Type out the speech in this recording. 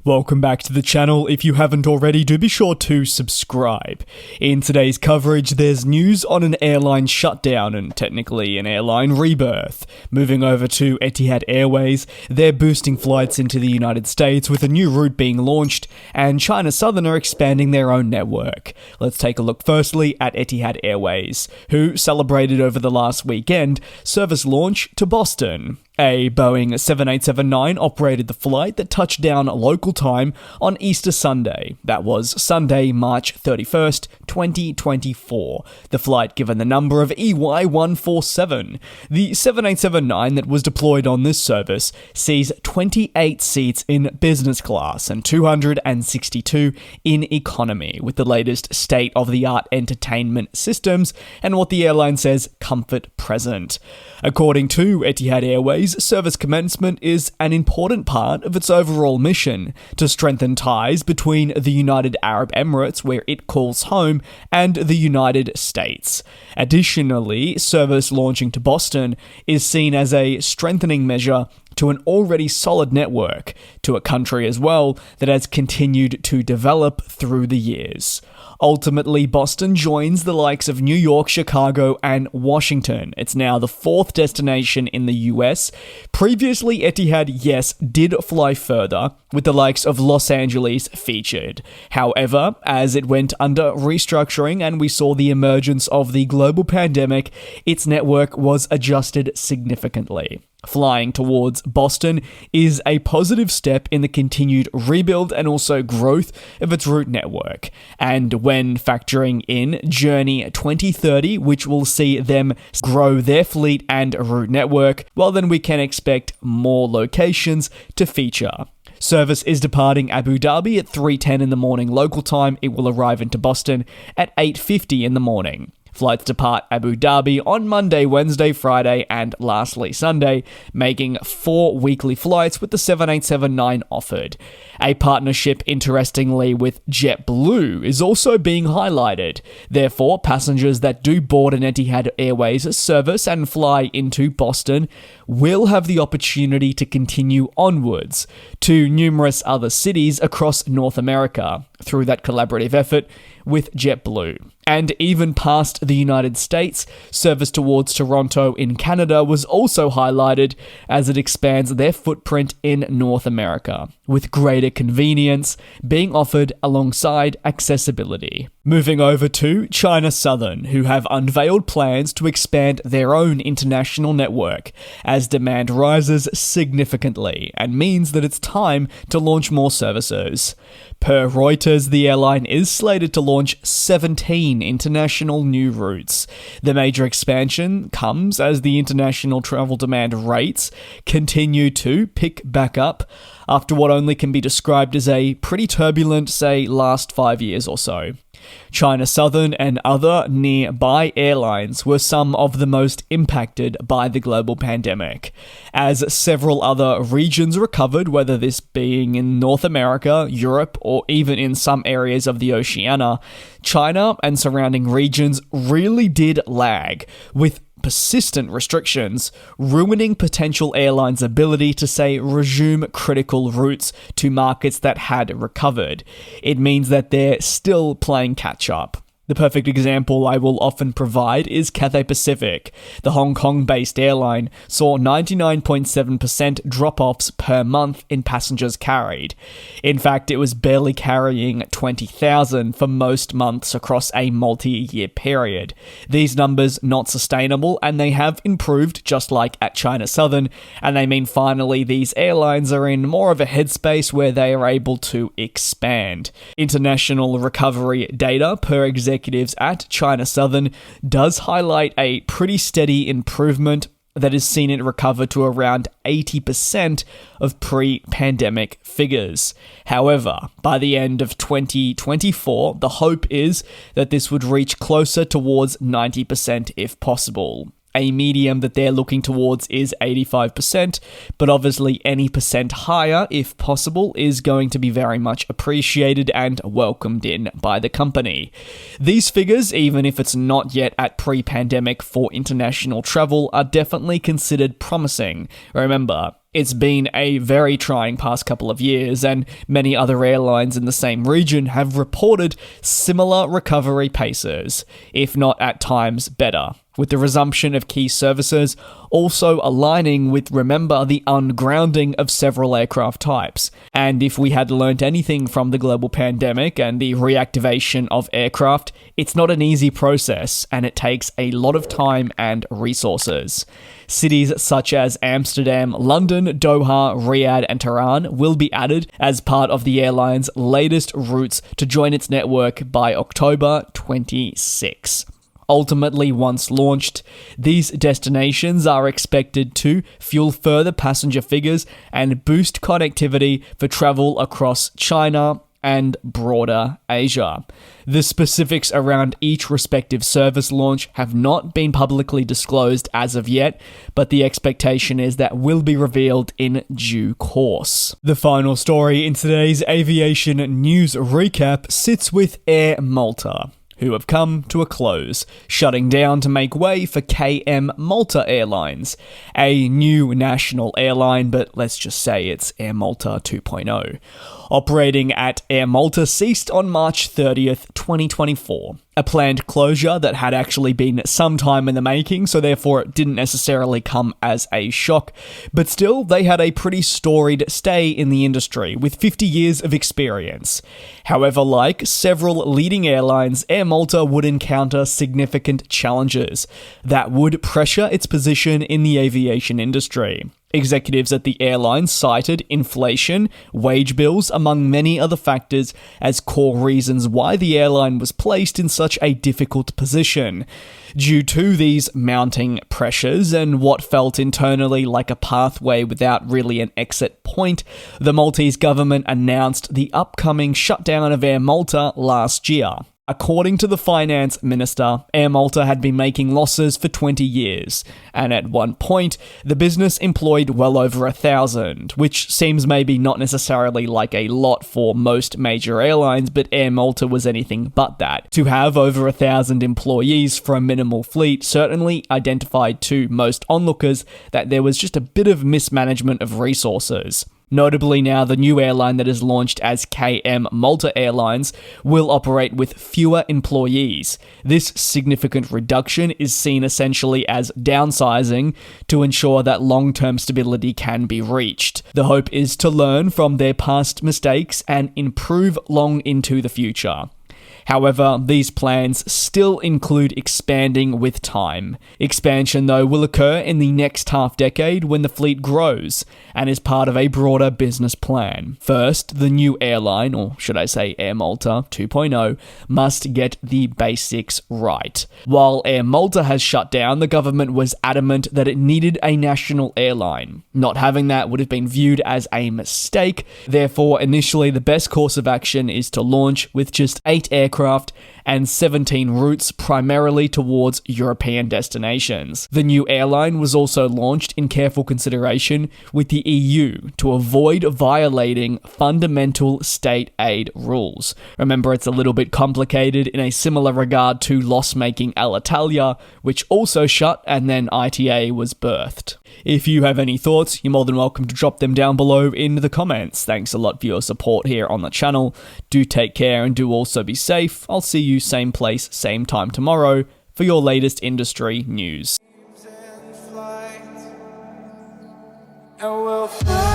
Welcome back to the channel. If you haven't already, do be sure to subscribe. In today's coverage, there's news on an airline shutdown and technically an airline rebirth. Moving over to Etihad Airways, they're boosting flights into the United States with a new route being launched, and China Southern are expanding their own network. Let's take a look firstly at Etihad Airways, who celebrated over the last weekend service launch to Boston. A Boeing 787-9 operated the flight that touched down local time on Easter Sunday. That was Sunday, March 31st, 2024. The flight given the number of EY147. The 787-9 that was deployed on this service sees 28 seats in business class and 262 in economy, with the latest state-of-the-art entertainment systems and what the airline says comfort present. According to Etihad Airways, service commencement is an important part of its overall mission to strengthen ties between the United Arab Emirates, where it calls home, and the United States. Additionally, service launching to Boston is seen as a strengthening measure to an already solid network, to a country as well that has continued to develop through the years. Ultimately, Boston joins the likes of New York, Chicago, and Washington. It's now the fourth destination in the US. Previously, Etihad, yes, did fly further, with the likes of Los Angeles featured. However, as it went under restructuring and we saw the emergence of the global pandemic, its network was adjusted significantly. Flying towards Boston is a positive step in the continued rebuild and also growth of its route network. And when factoring in Journey 2030, which will see them grow their fleet and route network, well then we can expect more locations to feature. Service is departing Abu Dhabi at 3:10 in the morning local time. It will arrive into Boston at 8:50 in the morning. Flights depart Abu Dhabi on Monday, Wednesday, Friday, and lastly Sunday, making 4 weekly flights with the 787-9 offered. A partnership, interestingly, with JetBlue is also being highlighted. Therefore, passengers that do board an Etihad Airways service and fly into Boston will have the opportunity to continue onwards to numerous other cities across North America through that collaborative effort with JetBlue. And even past the United States, service towards Toronto in Canada was also highlighted as it expands their footprint in North America, with greater convenience being offered alongside accessibility. Moving over to China Southern, who have unveiled plans to expand their own international network as demand rises significantly and means that it's time to launch more services. Per Reuters, the airline is slated to launch 17 international new routes. The major expansion comes as the international travel demand rates continue to pick back up after what only can be described as a pretty turbulent, say, last 5 years or so. China Southern and other nearby airlines were some of the most impacted by the global pandemic, as several other regions recovered, whether this being in North America, Europe, or even in some areas of the Oceania. China and surrounding regions really did lag, with persistent restrictions ruining potential airlines' ability to, say, resume critical routes to markets that had recovered. It means that they're still playing catch-up. The perfect example I will often provide is Cathay Pacific. The Hong Kong-based airline saw 99.7% drop-offs per month in passengers carried. In fact, it was barely carrying 20,000 for most months across a multi-year period. These numbers not sustainable, and they have improved just like at China Southern, and they mean finally these airlines are in more of a headspace where they are able to expand. International recovery data per executive at China Southern does highlight a pretty steady improvement that has seen it recover to around 80% of pre-pandemic figures. However, by the end of 2024, the hope is that this would reach closer towards 90% if possible. A medium that they're looking towards is 85%, but obviously any percent higher, if possible, is going to be very much appreciated and welcomed in by the company. These figures, even if it's not yet at pre-pandemic for international travel, are definitely considered promising. Remember, It's been a very trying past couple of years, and many other airlines in the same region have reported similar recovery paces, if not at times better, with the resumption of key services also aligning with, remember, the ungrounding of several aircraft types. And if we had learnt anything from the global pandemic and the reactivation of aircraft, it's not an easy process, and it takes a lot of time and resources. Cities such as Amsterdam, London, Doha, Riyadh, and Tehran will be added as part of the airline's latest routes to join its network by October 26. Ultimately, once launched, these destinations are expected to fuel further passenger figures and boost connectivity for travel across China and broader Asia. The specifics around each respective service launch have not been publicly disclosed as of yet, but the expectation is that will be revealed in due course. The final story in today's aviation news recap sits with Air Malta, who have come to a close, shutting down to make way for KM Malta Airlines, a new national airline, but let's just say it's Air Malta 2.0. Operating at Air Malta ceased on March 30th, 2024. A planned closure that had actually been some time in the making, so therefore it didn't necessarily come as a shock. But still, they had a pretty storied stay in the industry, with 50 years of experience. However, like several leading airlines, Air Malta would encounter significant challenges that would pressure its position in the aviation industry. Executives at the airline cited inflation, wage bills, among many other factors, as core reasons why the airline was placed in such a difficult position. Due to these mounting pressures and what felt internally like a pathway without really an exit point, the Maltese government announced the upcoming shutdown of Air Malta last year. According to the finance minister, Air Malta had been making losses for 20 years, and at one point, the business employed well over 1,000, which seems maybe not necessarily like a lot for most major airlines, but Air Malta was anything but that. To have over 1,000 employees for a minimal fleet certainly identified to most onlookers that there was just a bit of mismanagement of resources. Notably now, the new airline that is launched as KM Malta Airlines will operate with fewer employees. This significant reduction is seen essentially as downsizing to ensure that long-term stability can be reached. The hope is to learn from their past mistakes and improve long into the future. However, these plans still include expanding with time. Expansion, though, will occur in the next half-decade when the fleet grows and is part of a broader business plan. First, the new airline, or should I say Air Malta 2.0, must get the basics right. While Air Malta has shut down, the government was adamant that it needed a national airline. Not having that would have been viewed as a mistake. Therefore, initially, the best course of action is to launch with just 8 aircraft and 17 routes primarily towards European destinations. The new airline was also launched in careful consideration with the EU to avoid violating fundamental state aid rules. Remember, it's a little bit complicated in a similar regard to loss-making Alitalia, which also shut and then ITA was birthed. If you have any thoughts, you're more than welcome to drop them down below in the comments. Thanks a lot for your support here on the channel. Do take care and do also be safe. I'll see you same place, same time tomorrow for your latest industry news. And we'll fly.